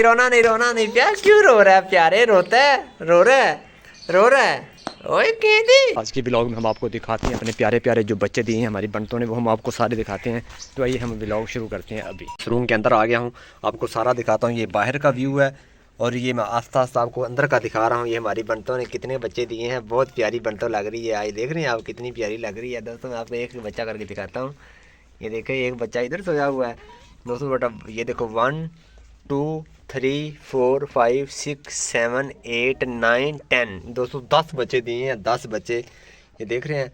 रोना नहीं, रोना नहीं प्यार, क्यों रो रहा है प्यारे? रोता है, रो रहा है, रो रहा है। ओए केदी। आज के ब्लॉग में हम आपको दिखाते हैं अपने प्यारे प्यारे जो बच्चे दिए हैं हमारी बंटों ने, वो हम आपको सारे दिखाते हैं। तो आइए हम ब्लॉग शुरू करते हैं। अभी रूम के अंदर आ गया हूँ, आपको सारा दिखाता हूँ। ये बाहर का व्यू है और ये मैं आस्ता आस्ता आपको अंदर का दिखा रहा हूँ। ये हमारी बंटों ने कितने बच्चे दिए हैं, बहुत प्यारी बंटो लग रही है। आज देख रहे हैं आप कितनी प्यारी लग रही है। दोस्तों मैं आपको एक बच्चा करके दिखाता हूँ। ये देखो एक बच्चा इधर सोया हुआ है दोस्तों। बेटा ये देखो 1 2 3 4 5 6 7 8 9 10 दोस्तों 10 बच्चे दिए हैं, 10 बच्चे ये देख रहे हैं।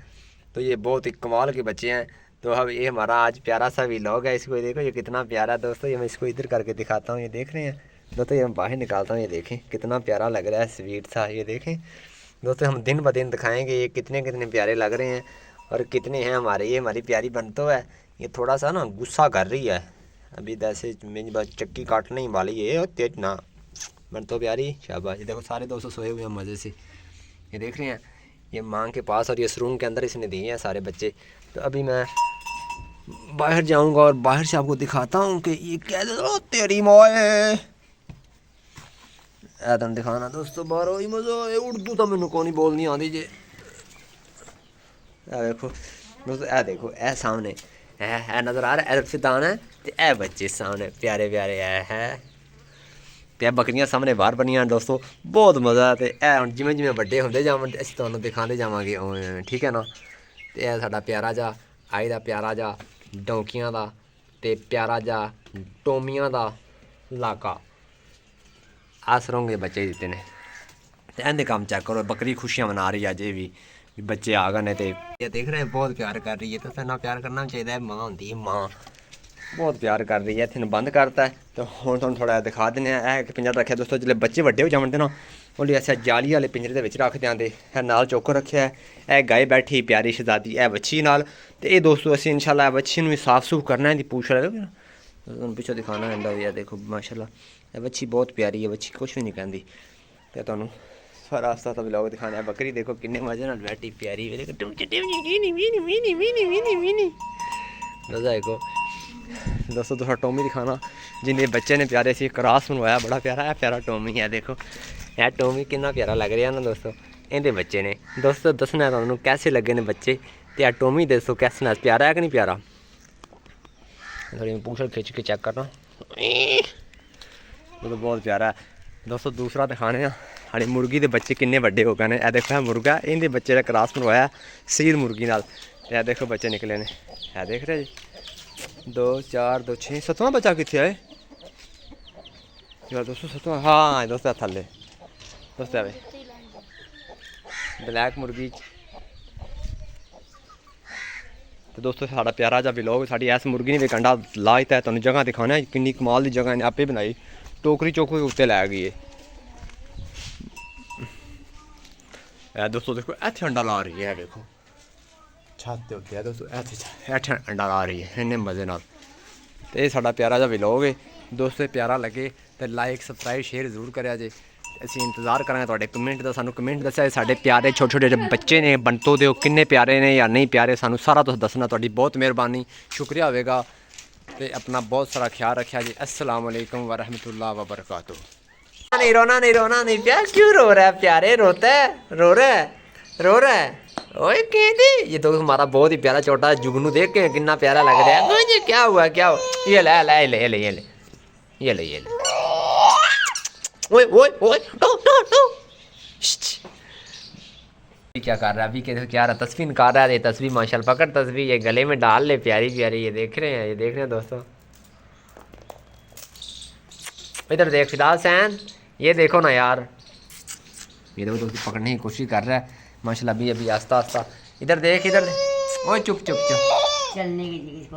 तो ये बहुत ही कमाल के बच्चे हैं। तो अब ये हमारा आज प्यारा सा व्लॉग है। इसको देखो ये कितना प्यारा है दोस्तों। ये मैं इसको इधर करके दिखाता हूँ। ये देख रहे हैं दोस्तों, ये मैं बाहर निकालता हूँ। ये देखें कितना प्यारा लग रहा है, स्वीट सा। ये देखें दोस्तों, हम दिन ब दिन दिखाएँगे ये कितने कितने प्यारे लग रहे हैं और कितने हैं हमारे। ये हमारी प्यारी बंटो है। ये थोड़ा सा ना गुस्सा कर रही है अभी, जैसे मेरी बात चक्की काटने ही वाली है। तेज ना बंटो प्यारी, शाबाश। ये देखो सारे दोस्तों सोए हुए हैं मज़े से। ये देख रहे हैं ये माँ के पास और ये इस रूम के अंदर इसने दिए हैं सारे बच्चे। तो अभी मैं बाहर जाऊंगा और बाहर से आपको दिखाता हूँ कि ये क्या तेरी मोए ऐदन दिखाना दोस्तों। बाहर ही मज़ा है। उर्दू तो मैंने कौन ही बोलनी आती जे। देखो दोस्तों, ए देखो ए सामने है नज़र आ रहा है फिदान है। तो ए बच्चे सामने प्यारे प्यारे है ते बकरियां सामने बाहर बनिया दोस्तों। बहुत मज़ा है। ए हम जिमें जिमें बड़े होंगे जावन असीं तुहानूं दिखाते जावांगे उवें, ठीक है ना। तो यह साडा प्यारा जा आई दा प्यारा जा डौंकियां दा ते प्यारा जा टोमियां दा इलाका आ सरंग के बच्चे दिते ने। ते इहदे काम चेक करो, बकरी खुशियां मना रही है अजे भी बच्चे आ गए ने। ते ये देख रहे हैं बहुत प्यार कर रही है। तो ना प्यार करना चाहिए। माँ होंदी माँ बहुत प्यार कर रही है। इतने बंद करता है तो हम तुहानूं थोड़ा दिखा देने। एक पिंजरा रखे दोस्तों, जिसले बच्चे बड़े हो जाते ना उसले अस जाली वाले पिंजरे के रख देंगे। है नाल चौकर रखे है। ए गाय बैठी प्यारी शहजादी है बच्ची नाल। तो ये दोस्तों असीं इंशाल्लाह बच्ची भी साफ सूफ करना है। पूछ रहे पिछले दिखाना है भी। देखो माशाल्लाह बच्ची बहुत प्यारी है, बच्ची कुछ भी नहीं कहती। तो तुहानूं सारा आस्ता आस्ता ब्लॉग दिखाना है। बकरी देखो किन्ने मजे नाल बैठी प्यारी। देखो दोस्तों थोड़ा टॉमी दिखाना जिन्हें बच्चे ने प्यारे से क्रॉस बनवाया, बड़ा प्यारा है। प्यारा टॉमी है। देखो यह टॉमी कितना प्यारा लग रहा है ना दोस्तों। इनके बच्चे ने दोस्तों दसना तुहानूं कैसे लगे ने बच्चे। तो यह टॉमी दोस्तों कैसे ना प्यारा है कि नहीं प्यारा। थोड़ी पूछ खिंच के चेक करना तो बहुत प्यारा है दोस्तों। दूसरा दिखाने हमारी मुर्गी के बच्चे किन्ने बड़े हो गए हैं। यह देखो है मुर्गा, इनके बच्चे का क्रॉस बनवाया सीर मुर्गी नाल। यह देखो बच्चे निकले ने। है देख रहे जी 2 4 2 6 7वां बच्चा कितने है यार दोस्तों? 7वां हाँ दोस्तों थले दोस्तों ब्लैक मुर्गी। तो दोस्तों साड़ा प्यारा जा व्लॉग साड़ी इस मुर्गी ने भी कंडा ला दिता है। तुहानूं जगह दिखाना है किन्नी कमाल की जगह इन्हें आपे बनाई। टोकरी चौकरी उत्ते लै गई है दोस्तों। देखो इत्थे अंडा ला रही है। देखो छत के उत्ते है दोस्तों, इत्थे अंडा ला रही है इन्ने मज़े नाल। तो ये साड़ा प्यारा जा व्लॉग है दोस्तों। प्यारा लगे तो लाइक सब्सक्राइब शेयर जरूर करें जे। असीं इंतज़ार करांगे तुहाडे कमेंट दा। सानूं कमेंट दस्सिआ साडे प्यारे छोटे छोटे जो बच्चे ने बंटो दे किन्ने प्यारे ने या नहीं प्यारे, सानूं सारा तुस दसना। तुहाडी बहुत मेहरबानी, शुक्रिया होवेगा। तो अपना बहुत सारा ख्याल रखा जी। अस्सलाम वालेकुम व रहमतुल्लाह व बरकातुहू। नहीं रोना नहीं, रोना नहीं प्यार, क्यों रो रहा है प्यारे? रोता है, रो रहा है, रो रहा है। ओए केदी। ये तो हमारा बहुत ही प्यारा छोटा जुगनू देख के कितना प्यारा लग रहा है। मुझे क्या हुआ क्या हुआ? ये ले ले ले ले ये ले ये ले ये ले। ओए ओए ओए नो नो नो। क्या कर रहा है अभी? क्या रहा तस्वीर निकाल रहा है। ये तस्वीर माशाल्लाह पकड़ तस्वीर ये गले में डाल ले प्यारी प्यारी। ये देख रहे हैं, ये देख रहे हैं दोस्तों। इधर देख फिदाल सैन, ये देखो ना यार। ये देखो दोस्तों पकड़ने की कोशिश कर रहा है माशाल्लाह। अभी अभी आस्ता आस्ता इधर देख इधर। ओए चुप चुप चुप चलने की